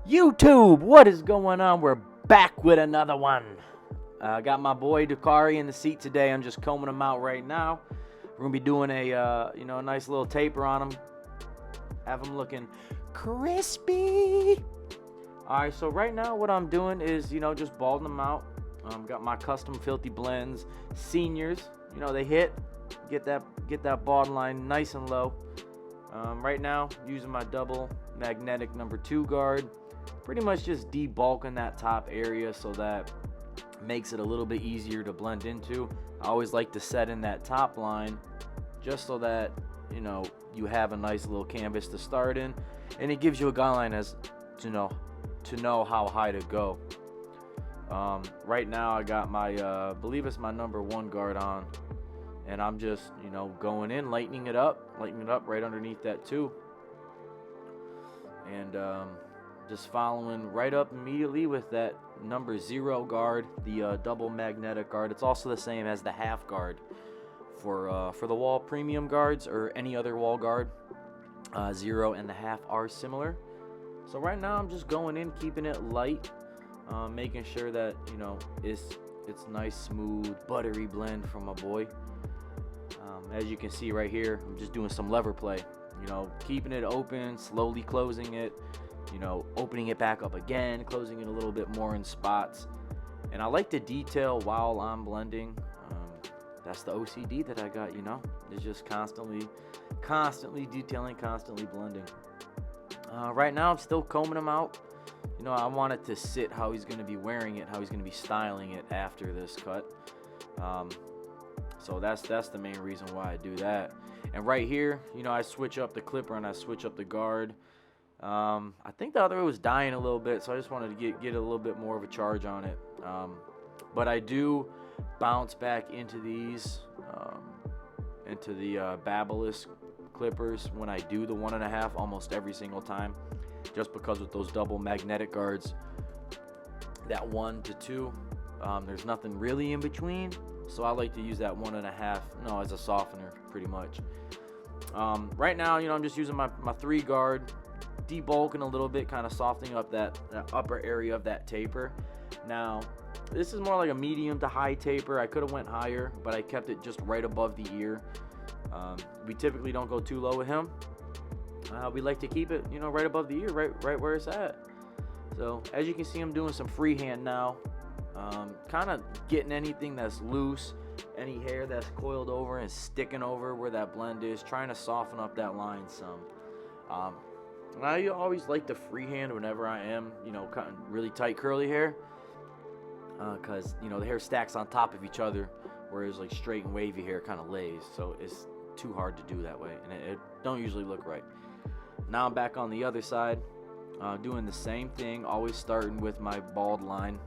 YouTube, what is going on? We're back with another one. Got my boy Dakari in the seat today. I'm just combing him out right now. We're gonna be doing a nice little taper on him. Have him looking crispy. All right, so right now what I'm doing is just balding them out. Got my custom filthy blends. Seniors, they hit. Get that bald line nice and low. Right now using my double magnetic number 2 guard. Pretty much just debulking that top area so that makes it a little bit easier to blend into. I always like to set in that top line just so that you have a nice little canvas to start in, and it gives you a guideline as to know how high to go. Right now I got my I believe it's my number 1 guard on, and I'm just going in, lightening it up right underneath that 2, and just following right up immediately with that number 0 guard, the double magnetic guard. It's also the same as the half guard for the wall premium guards or any other wall guard. 0 and the half are similar. So right now I'm just going in, keeping it light, making sure that it's nice, smooth, buttery blend from my boy. As you can see right here, I'm just doing some lever play, keeping it open, slowly closing it, opening it back up again, closing it a little bit more in spots. And I like to detail while I'm blending. That's the OCD that I got, it's just constantly detailing, constantly blending. Right now I'm still combing him out. I want it to sit how he's going to be wearing it, how he's going to be styling it after this cut. So that's the main reason why I do that. And right here, I switch up the clipper and I switch up the guard. I think the other was dying a little bit, so I just wanted to get a little bit more of a charge on it. But I do bounce back into these, into the Babyliss clippers when I do the 1.5 almost every single time, just because with those double magnetic guards, that 1 to 2, there's nothing really in between. So I like to use that 1.5 as a softener pretty much. Right now, I'm just using my 3 guard, debulking a little bit, kind of softening up that upper area of that taper. Now, this is more like a medium to high taper. I could have went higher, but I kept it just right above the ear. We typically don't go too low with him. We like to keep it, right above the ear, right where it's at. So as you can see, I'm doing some freehand now. Kind of getting anything that's loose, any hair that's coiled over and sticking over where that blend is, trying to soften up that line some. I always like to freehand whenever I am, cutting really tight curly hair, because the hair stacks on top of each other, whereas like straight and wavy hair kind of lays, so it's too hard to do that way, and it don't usually look right. Now I'm back on the other side, doing the same thing, always starting with my bald line.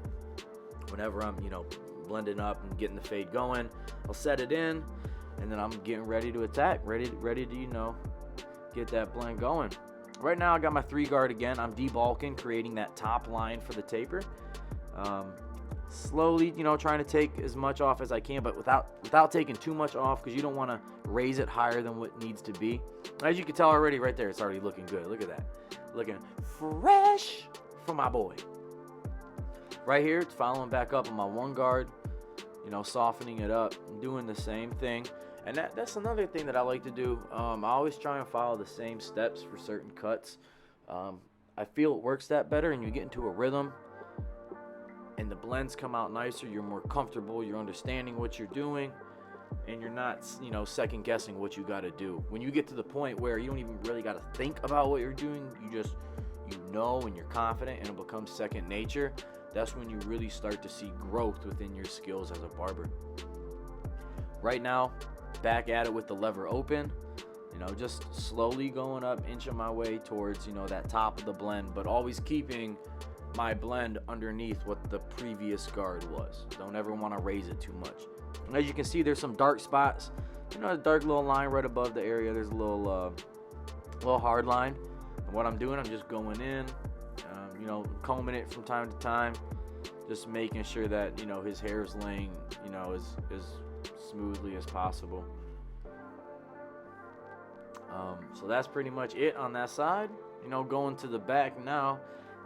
Whenever I'm blending up and getting the fade going, I'll set it in, and then I'm getting ready to attack, ready to get that blend going. Right now I got my 3 guard again. I'm debulking, creating that top line for the taper. Slowly, trying to take as much off as I can, but without taking too much off, because you don't want to raise it higher than what needs to be. As you can tell already right there, it's already looking good. Look at that. Looking fresh for my boy. Right here, it's following back up on my 1 guard, softening it up, doing the same thing. And that's another thing that I like to do. I always try and follow the same steps for certain cuts. I feel it works that better, and you get into a rhythm, and the blends come out nicer. You're more comfortable. You're understanding what you're doing, and you're not, second guessing what you got to do. When you get to the point where you don't even really got to think about what you're doing, you just and you're confident, and it becomes second nature. That's when you really start to see growth within your skills as a barber. Right now, back at it with the lever open, just slowly going up, inching my way towards, that top of the blend, but always keeping my blend underneath what the previous guard was. Don't ever want to raise it too much. And as you can see, there's some dark spots, a dark little line right above the area. There's a little hard line. And what I'm doing, I'm just going in, combing it from time to time, just making sure that his hair is laying as smoothly as possible. So that's pretty much it on that side. Going to the back now,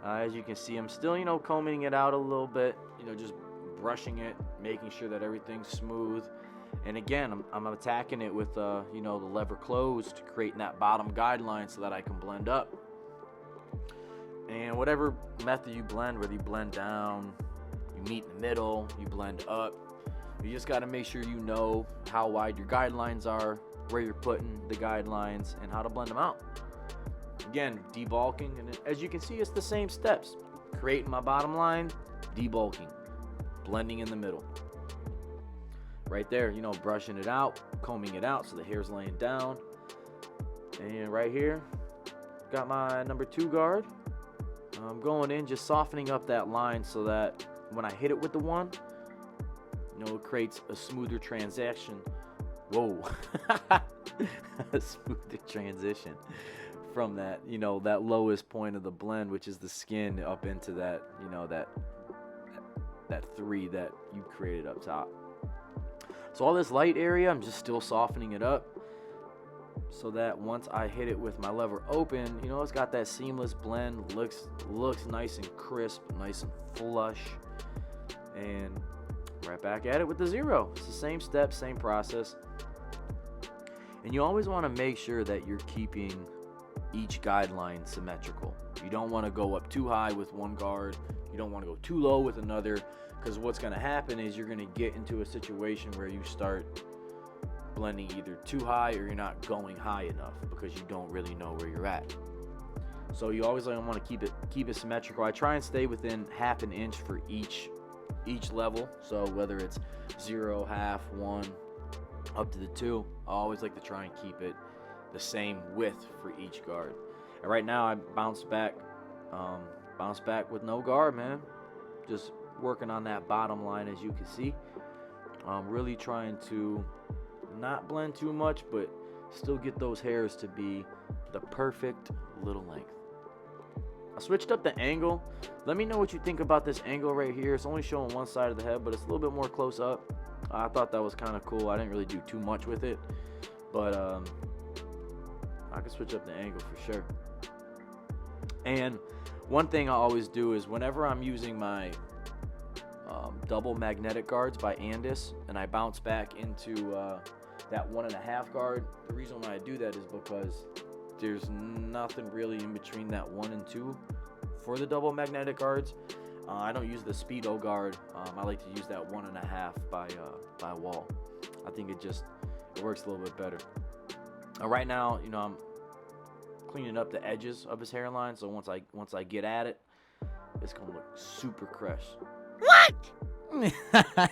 As you can see, I'm still, combing it out a little bit, just brushing it, making sure that everything's smooth. And again, I'm attacking it with, the lever closed, creating that bottom guideline so that I can blend up. And whatever method you blend, whether you blend down, you meet in the middle, you blend up, you just got to make sure you know how wide your guidelines are, where you're putting the guidelines, and how to blend them out. Again, debulking, and as you can see, it's the same steps. Creating my bottom line, debulking, blending in the middle. Right there, brushing it out, combing it out so the hair's laying down. And right here, got my number 2 guard. I'm going in, just softening up that line so that when I hit it with the 1, it creates a smoother transition. Whoa, a smoother transition from that, that lowest point of the blend, which is the skin, up into that, that 3 that you created up top. So all this light area, I'm just still softening it up so that once I hit it with my lever open, it's got that seamless blend, looks nice and crisp, nice and flush. And right back at it with the 0. It's the same step, same process. And you always want to make sure that you're keeping each guideline symmetrical. You don't want to go up too high with one guard. You don't want to go too low with another, because what's going to happen is you're going to get into a situation where you start blending either too high or you're not going high enough because you don't really know where you're at. So you always want to keep it symmetrical. I try and stay within ½ an inch for each level. So whether it's 0, ½ 1 up to the 2, I always like to try and keep it the same width for each guard. And right now I bounce back with no guard, man. Just working on that bottom line, as you can see. I'm really trying to not blend too much, but still get those hairs to be the perfect little length. I switched up the angle. Let me know what you think about this angle right here. It's only showing one side of the head, but it's a little bit more close up. I thought that was kind of cool. I didn't really do too much with it, but I can switch up the angle for sure. And one thing I always do is whenever I'm using my double magnetic guards by Andis and I bounce back into that 1.5 guard, the reason why I do that is because there's nothing really in between that 1 and 2 for the double magnetic guards. I don't use the Speedo guard. I like to use that 1.5 by wall. I think it works a little bit better. Right now, I'm cleaning up the edges of his hairline, so once I get at it, it's gonna look super fresh. What?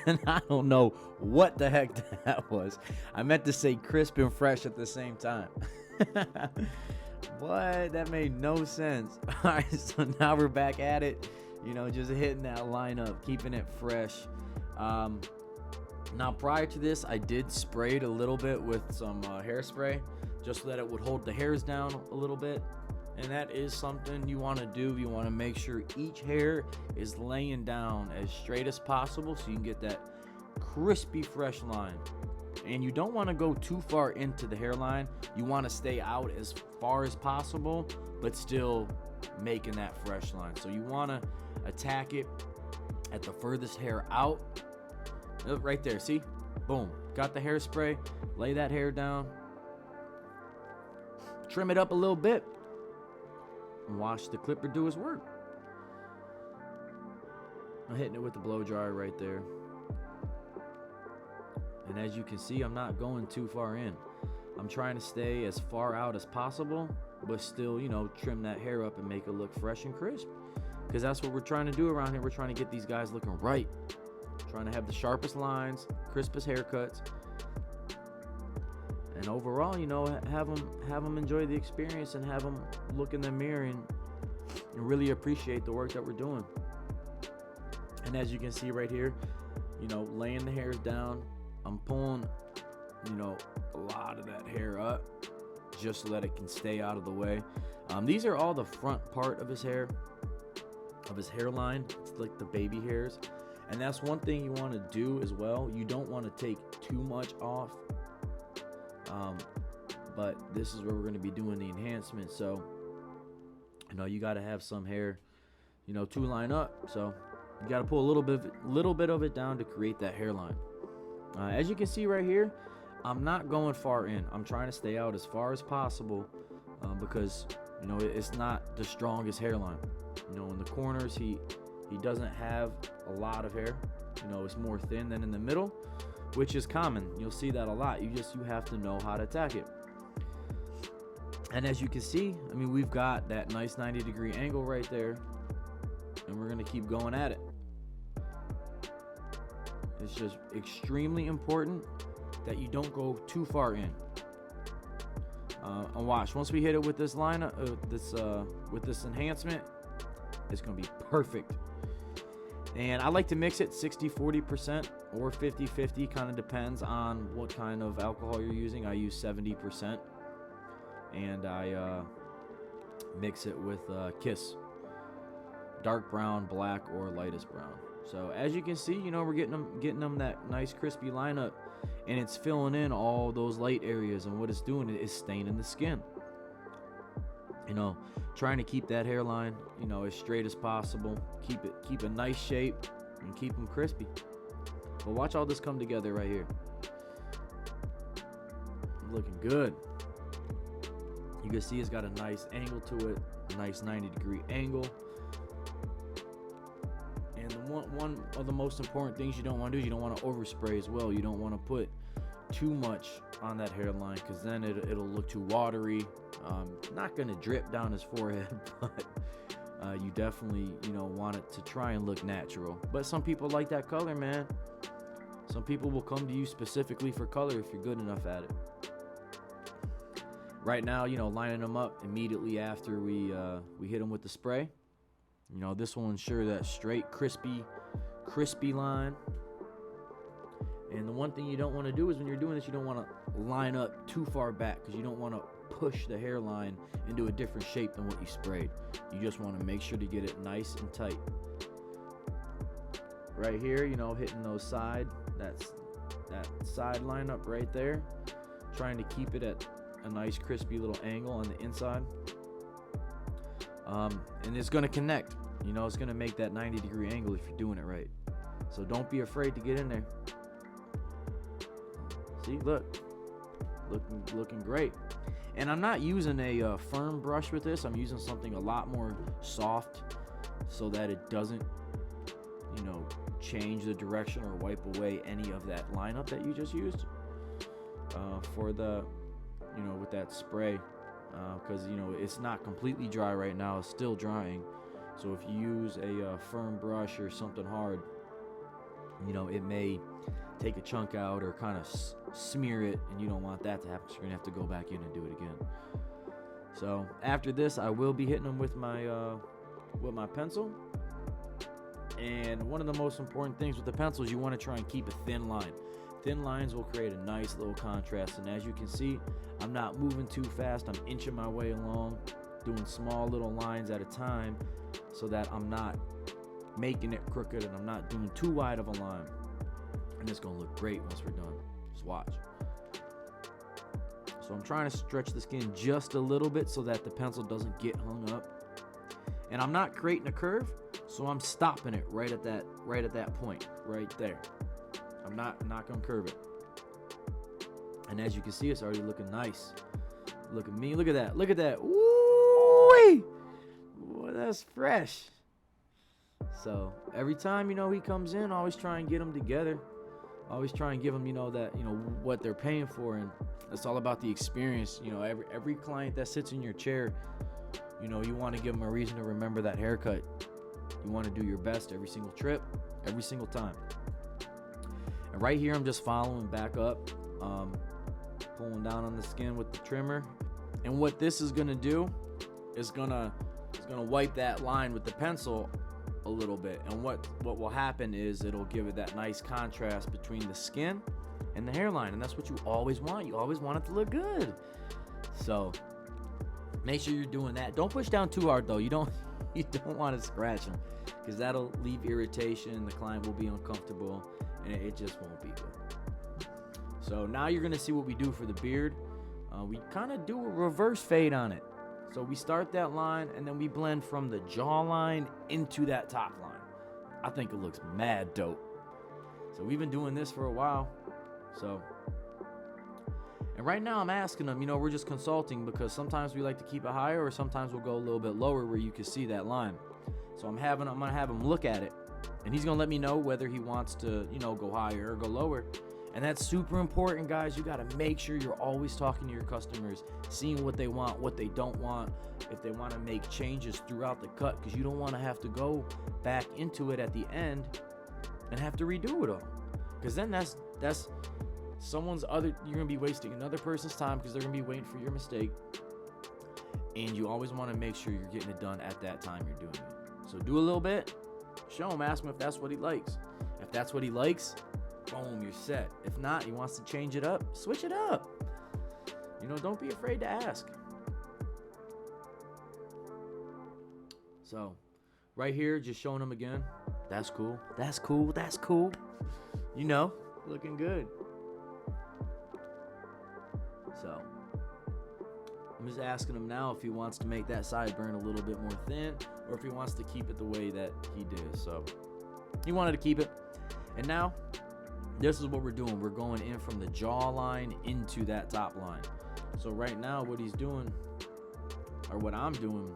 And I don't know what the heck that was. I meant to say crisp and fresh at the same time. What? That made no sense. All right, so now we're back at it. Just hitting that line up, keeping it fresh. Now prior to this, I did spray it a little bit with some hairspray, just so that it would hold the hairs down a little bit. And that is something you want to do. You want to make sure each hair is laying down as straight as possible so you can get that crispy fresh line. And you don't want to go too far into the hairline. You want to stay out as far as possible, but still making that fresh line. So you want to attack it at the furthest hair out. Right there, see? Boom. Got the hairspray. Lay that hair down. Trim it up a little bit. And watch the clipper do his work. I'm hitting it with the blow dryer right there. And as you can see, I'm not going too far in. I'm trying to stay as far out as possible, but still, trim that hair up and make it look fresh and crisp. Because that's what we're trying to do around here. We're trying to get these guys looking right. Trying to have the sharpest lines, crispest haircuts. And overall, have them enjoy the experience and have them look in the mirror and really appreciate the work that we're doing. And as you can see right here, laying the hairs down, I'm pulling, a lot of that hair up just so that it can stay out of the way. These are all the front part of his hair, of his hairline. It's like the baby hairs. And that's one thing you want to do as well. You don't want to take too much off. But this is where we're going to be doing the enhancement. So, you got to have some hair you know, to line up. So you got to pull a little bit of it down to create that hairline. As you can see right here, I'm not going far in. I'm trying to stay out as far as possible because, you know, it's not the strongest hairline. You know, in the corners, he doesn't have a lot of hair. You know, it's more thin than in the middle, which is common. You'll see that a lot. You have to know how to attack it. And as you can see, I mean, we've got that nice 90-degree angle right there, and we're going to keep going at it. It's just extremely important that you don't go too far in. And watch, once we hit it with this line, with this enhancement, it's going to be perfect. And I like to mix it 60-40% or 50-50, kind of depends on what kind of alcohol you're using. I use 70%, and I mix it with Kiss, dark brown, black, or lightest brown. So as you can see, you know, we're getting them that nice crispy lineup, and it's filling in all those light areas, and what it's doing is staining the skin. You know, trying to keep that hairline, you know, as straight as possible. Keep a nice shape and keep them crispy. But watch all this come together right here. Looking good. You can see it's got a nice angle to it, a nice 90-degree angle. And one of the most important things you don't want to do is you don't want to overspray as well. You don't want to put too much on that hairline, because then it'll look too watery. Not going to drip down his forehead, but you definitely, you know, want it to try and look natural. But some people like that color, man. Some people will come to you specifically for color if you're good enough at it. Right now, you know, lining them up immediately after we hit them with the spray. You know, this will ensure that straight, crispy line. And the one thing you don't want to do is when you're doing this, you don't want to line up too far back, because you don't want to push the hairline into a different shape than what you sprayed. You just want to make sure to get it nice and tight. Right here, you know, hitting those that side lineup right there, trying to keep it at a nice crispy little angle on the inside. And it's going to connect. You know, it's going to make that 90-degree angle if you're doing it right. So don't be afraid to get in there. See, looking great. And I'm not using a firm brush with this. I'm using something a lot more soft, so that it doesn't, you know, change the direction or wipe away any of that lineup that you just used for the, you know, with that spray. Because, you know, it's not completely dry right now. It's still drying. So if you use a firm brush or something hard, you know, it may take a chunk out or kind of smear it, and you don't want that to happen, so you're gonna have to go back in and do it again. So after this, I will be hitting them with my pencil. And one of the most important things with the pencil is you want to try and keep a thin line. Thin lines will create a nice little contrast, and as you can see, I'm not moving too fast. I'm inching my way along, doing small little lines at a time, so that I'm not making it crooked and I'm not doing too wide of a line. And it's gonna look great once we're done. Just watch. So I'm trying to stretch the skin just a little bit so that the pencil doesn't get hung up. And I'm not creating a curve, so I'm stopping it right at that point, right there. I'm not gonna curve it. And as you can see, it's already looking nice. Look at me, look at that, look at that. Ooh-wee! Boy, that's fresh. So every time, you know, he comes in, I always try and get them together. I always try and give them, you know, that, you know, what they're paying for, and it's all about the experience. You know, every client that sits in your chair, you know, you want to give them a reason to remember that haircut. You want to do your best every single trip, every single time. And right here, I'm just following back up, pulling down on the skin with the trimmer. And what this is gonna do is gonna wipe that line with the pencil a little bit. And what will happen is it'll give it that nice contrast between the skin and the hairline, and that's what you always want. You always want it to look good. So make sure you're doing that. Don't push down too hard though. You don't want to scratch them, because that'll leave irritation. The client will be uncomfortable, and it just won't be good. So now you're gonna see what we do for the beard. We kind of do a reverse fade on it. So we start that line, and then we blend from the jawline into that top line. I think it looks mad dope. So we've been doing this for a while. So, and right now I'm asking them, you know, we're just consulting because sometimes we like to keep it higher, or sometimes we'll go a little bit lower where you can see that line. So I'm gonna have him look at it, and he's gonna let me know whether he wants to, you know, go higher or go lower. And that's super important, guys. You got to make sure you're always talking to your customers, seeing what they want, what they don't want, if they want to make changes throughout the cut, because you don't want to have to go back into it at the end and have to redo it all. Because then that's someone's other, you're going to be wasting another person's time because they're going to be waiting for your mistake. And you always want to make sure you're getting it done at that time you're doing it. So do a little bit, show him, ask him if that's what he likes. If that's what he likes, boom, you're set. If not, he wants to change it up, switch it up. You know, don't be afraid to ask. So, right here, just showing him again. That's cool. That's cool. That's cool. You know, looking good. So, I'm just asking him now if he wants to make that sideburn a little bit more thin, or if he wants to keep it the way that he did. So, he wanted to keep it. And now, this is what we're doing. We're going in from the jawline into that top line. So right now, what he's doing, or what I'm doing,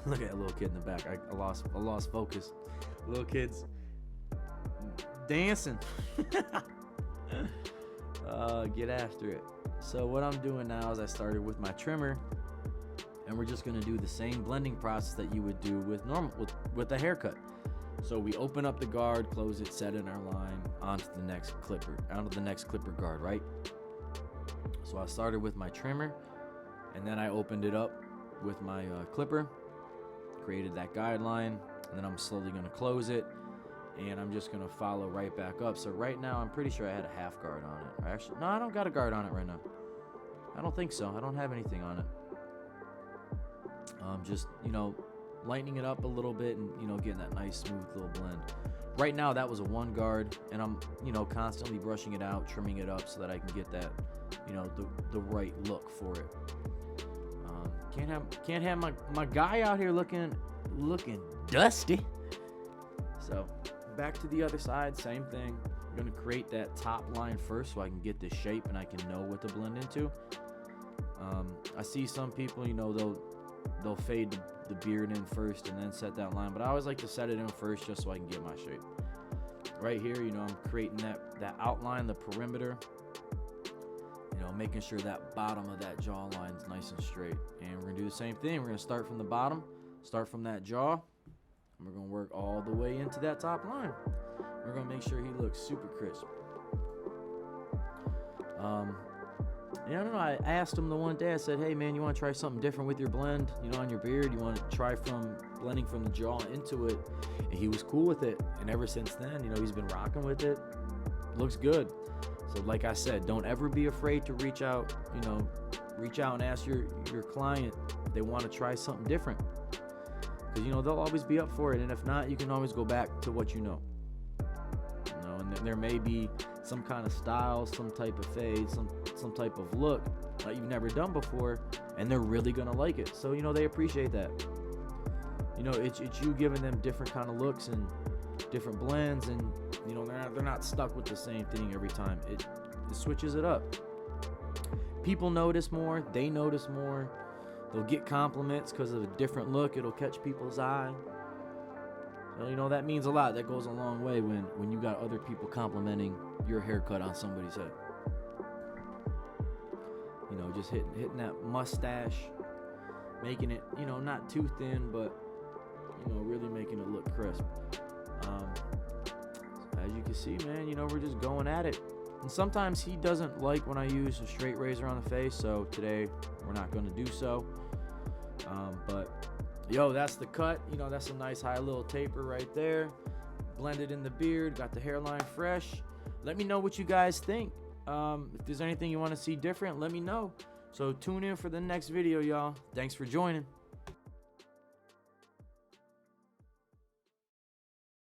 look at that little kid in the back. I lost focus. Little kids dancing. Get after it. So what I'm doing now is I started with my trimmer, and we're just gonna do the same blending process that you would do with a haircut. So we open up the guard, close it, set in our line onto the next clipper guard, right? So I started with my trimmer, and then I opened it up with my clipper, created that guideline, and then I'm slowly going to close it, and I'm just going to follow right back up. So right now, I'm pretty sure I had a half guard on it. Or actually, no, I don't got a guard on it right now. I don't think so. I don't have anything on it. Just, you know, lightening it up a little bit and, you know, getting that nice smooth little blend. Right now that was a one guard, and I'm, you know, constantly brushing it out, trimming it up so that I can get that, you know, the right look for it. Can't have my guy out here looking dusty. So back to the other side, same thing. I'm gonna create that top line first so I can get the shape and I can know what to blend into. I see some people, you know, they'll fade the beard in first and then set that line, but I always like to set it in first just so I can get my shape. Right here, you know, I'm creating that outline, the perimeter, you know, making sure that bottom of that jawline is nice and straight. And we're gonna do the same thing. We're gonna start from the bottom, start from that jaw, and we're gonna work all the way into that top line. We're gonna make sure he looks super crisp. Yeah, I don't know. I asked him the one day, I said, hey man, you want to try something different with your blend, you know, on your beard? You want to try from blending from the jaw into it? And he was cool with it. And ever since then, you know, he's been rocking with it. Looks good. So like I said, don't ever be afraid to reach out, you know, and ask your client if they want to try something different. Because, you know, they'll always be up for it. And if not, you can always go back to what you know. You know, and there may be some kind of style, some type of fade, some type of look that you've never done before, and they're really gonna like it. So, you know, they appreciate that. You know, it's you giving them different kind of looks and different blends, and, you know, they're not stuck with the same thing every time. It switches it up. People notice more, they notice more. They'll get compliments because of a different look. It'll catch people's eye. So, you know, that means a lot. That goes a long way when you got other people complimenting your haircut on somebody's head. You know, just hitting that mustache, making it, you know, not too thin, but, you know, really making it look crisp. As you can see, man, you know, we're just going at it. And sometimes he doesn't like when I use a straight razor on the face, so today we're not going to do so. But, yo, that's the cut. You know, that's a nice high little taper right there. Blended in the beard, got the hairline fresh. Let me know what you guys think. If there's anything you want to see different, let me know. So tune in for the next video, y'all. Thanks for joining.